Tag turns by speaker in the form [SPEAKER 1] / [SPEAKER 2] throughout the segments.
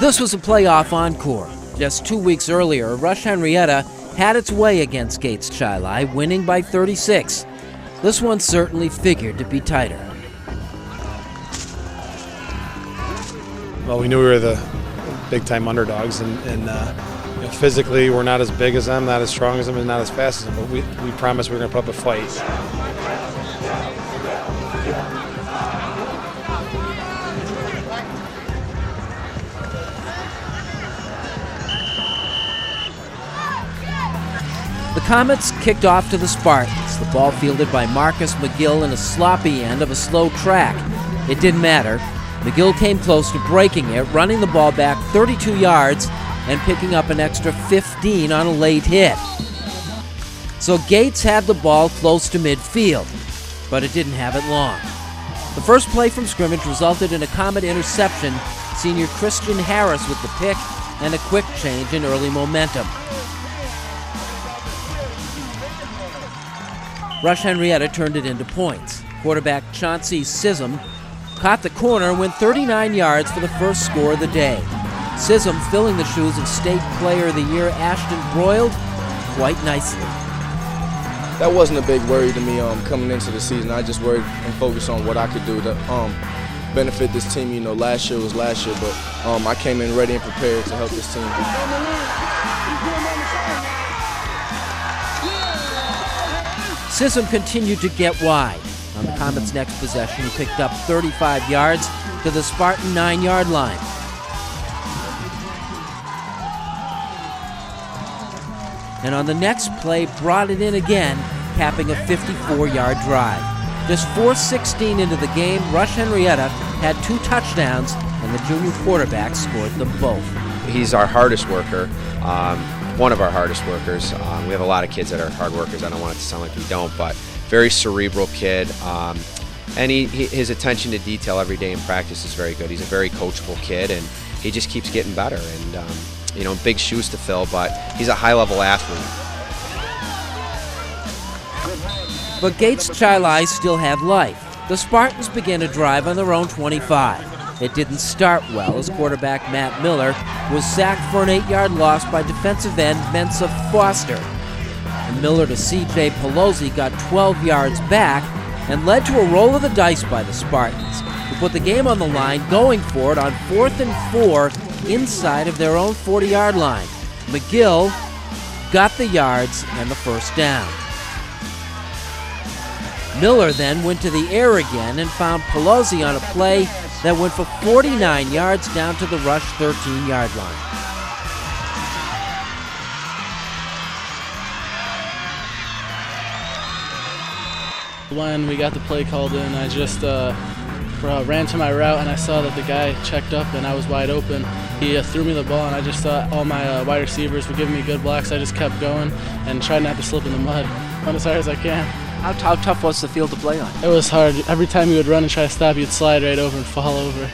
[SPEAKER 1] This was a playoff encore. Just 2 weeks earlier, Rush-Henrietta had its way against Gates Chi-Lai, winning by 36. This one certainly figured to be tighter.
[SPEAKER 2] Well, we knew we were the big-time underdogs, and you know, physically we're not as big as them, not as strong as them, and not as fast as them, but we promised we were going to put up a fight.
[SPEAKER 1] The Comets kicked off to the Spartans, the ball fielded by Marcus McGill in a sloppy end of a slow track. It didn't matter. McGill came close to breaking it, running the ball back 32 yards and picking up an extra 15 on a late hit. So Gates had the ball close to midfield, but it didn't have it long. The first play from scrimmage resulted in a Comet interception, senior Christian Harris with the pick, and a quick change in early momentum. Rush-Henrietta turned it into points. Quarterback Chauncey Sissom caught the corner and went 39 yards for the first score of the day. Sissom filling the shoes of State Player of the Year Ashton Broiled quite nicely.
[SPEAKER 3] That wasn't a big worry to me coming into the season. I just worried and focused on what I could do to benefit this team. You know, last year was last year, but I came in ready and prepared to help this team.
[SPEAKER 1] Sissom continued to get wide. On the Comets' next possession, he picked up 35 yards to the Spartan 9-yard line. And on the next play, brought it in again, capping a 54-yard drive. Just 4:16 into the game, Rush-Henrietta had 2 touchdowns, and the junior quarterback scored them both.
[SPEAKER 4] He's our hardest worker, one of our hardest workers. We have a lot of kids that are hard workers. I don't want it to sound like we don't, but very cerebral kid. And his attention to detail every day in practice is very good. He's a very coachable kid, and he just keeps getting better. And you know, big shoes to fill, but he's a high-level athlete.
[SPEAKER 1] But Gates Chi-Lai still had life. The Spartans began a drive on their own 25. It didn't start well as quarterback Matt Miller was sacked for an 8-yard loss by defensive end Mensa Foster. And Miller to C.J. Pelosi got 12 yards back and led to a roll of the dice by the Spartans, who put the game on the line going for it on 4th and 4 inside of their own 40-yard line. McGill got the yards and the first down. Miller then went to the air again and found Pelosi on a play that went for 49 yards down to the Rush 13-yard line.
[SPEAKER 5] When we got the play called in, I just ran to my route and I saw that the guy checked up and I was wide open. He threw me the ball and I just thought all my wide receivers were giving me good blocks. I just kept going and tried not to slip in the mud. Went as hard as I can.
[SPEAKER 1] How tough was the field to play on?
[SPEAKER 5] It was hard. Every time you would run and try to stop, you'd slide right over and fall over.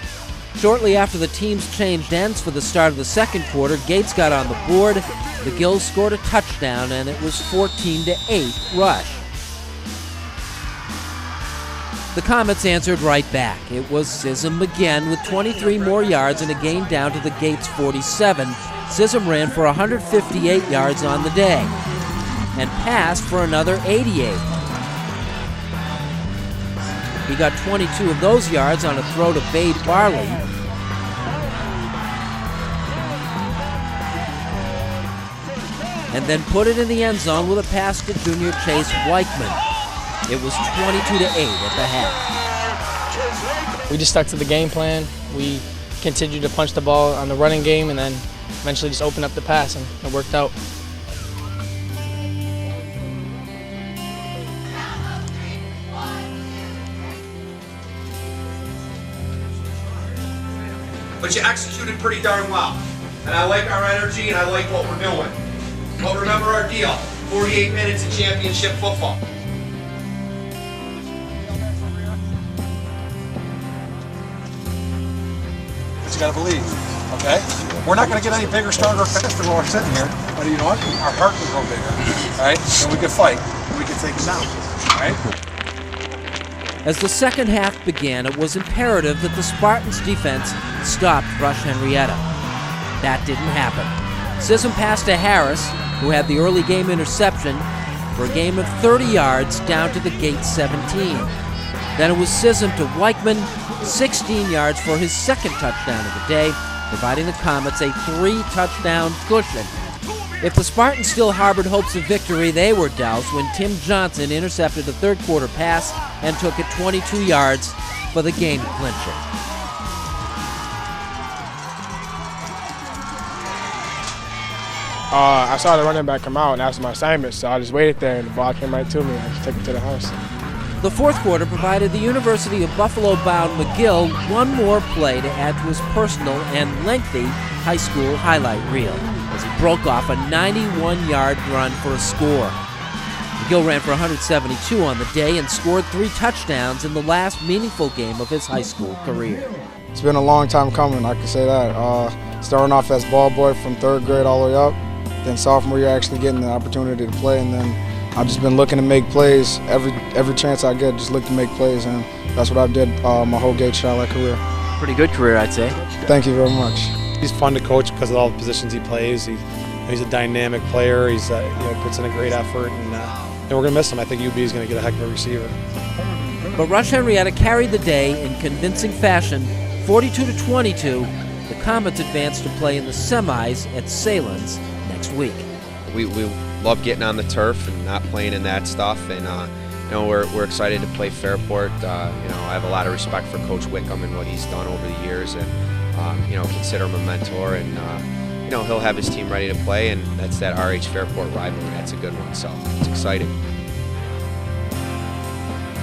[SPEAKER 1] Shortly after the teams changed ends for the start of the second quarter, Gates got on the board. The Gills scored a touchdown and it was 14-8 Rush. The Comets answered right back. It was Sissom again with 23 more yards and a gain down to the Gates 47. Sissom ran for 158 yards on the day and passed for another 88. He got 22 of those yards on a throw to Bade Barley. And then put it in the end zone with a pass to junior Chase Weichman. It was 22-8 at the half.
[SPEAKER 6] We just stuck to the game plan. We continued to punch the ball on the running game and then eventually just opened up the pass, and it worked out.
[SPEAKER 7] But you executed pretty darn well. And I like our energy and I like what we're doing. But remember our deal, 48 minutes of championship football.
[SPEAKER 8] You gotta believe, okay? We're not gonna get any bigger, stronger, faster while we're sitting here. But you know what? Our heart can grow bigger, all right? And we can fight. we can take them down, right?
[SPEAKER 1] As the second half began, it was imperative that the Spartans' defense stopped Rush-Henrietta. That didn't happen. Sissom passed to Harris, who had the early game interception, for a gain of 30 yards down to the Gates 17. Then it was Sissom to WEICHMAN, 16 yards for his second touchdown of the day, providing the Comets a 3-touchdown cushion. If the Spartans still harbored hopes of victory, they were doused when Tim Johnson intercepted a third-quarter pass and took it 22 yards for the game clincher.
[SPEAKER 9] I saw the running back come out, and that was my assignment, so I just waited there, and the ball came right to me, and I just took it to the house.
[SPEAKER 1] The fourth quarter provided the University of Buffalo-bound McGill one more play to add to his personal and lengthy high school highlight reel, as he broke off a 91-yard run for a score. McGill ran for 172 on the day and scored 3 touchdowns in the last meaningful game of his high school career.
[SPEAKER 9] It's been a long time coming, I can say that. Starting off as ball boy from 3rd grade all the way up, then sophomore year actually getting the opportunity to play, and then I've just been looking to make plays. Every chance I get, just look to make plays, and that's what I've did my whole Gates Charlotte career.
[SPEAKER 1] Pretty good career, I'd say.
[SPEAKER 9] Thank you very much.
[SPEAKER 2] He's fun to coach because of all the positions he plays. He's a dynamic player. He's puts in a great effort, and we're going to miss him. I think UB is going to get a heck of a receiver.
[SPEAKER 1] But Rush-Henrietta carried the day in convincing fashion, 42-22. The Comets advanced to play in the semis at Salen's next week.
[SPEAKER 4] We love getting on the turf and not playing in that stuff, and we're excited to play Fairport. I have a lot of respect for Coach Wickham and what he's done over the years, and consider him a mentor, and he'll have his team ready to play, and that's that RH Fairport rivalry. That's a good one, so it's exciting.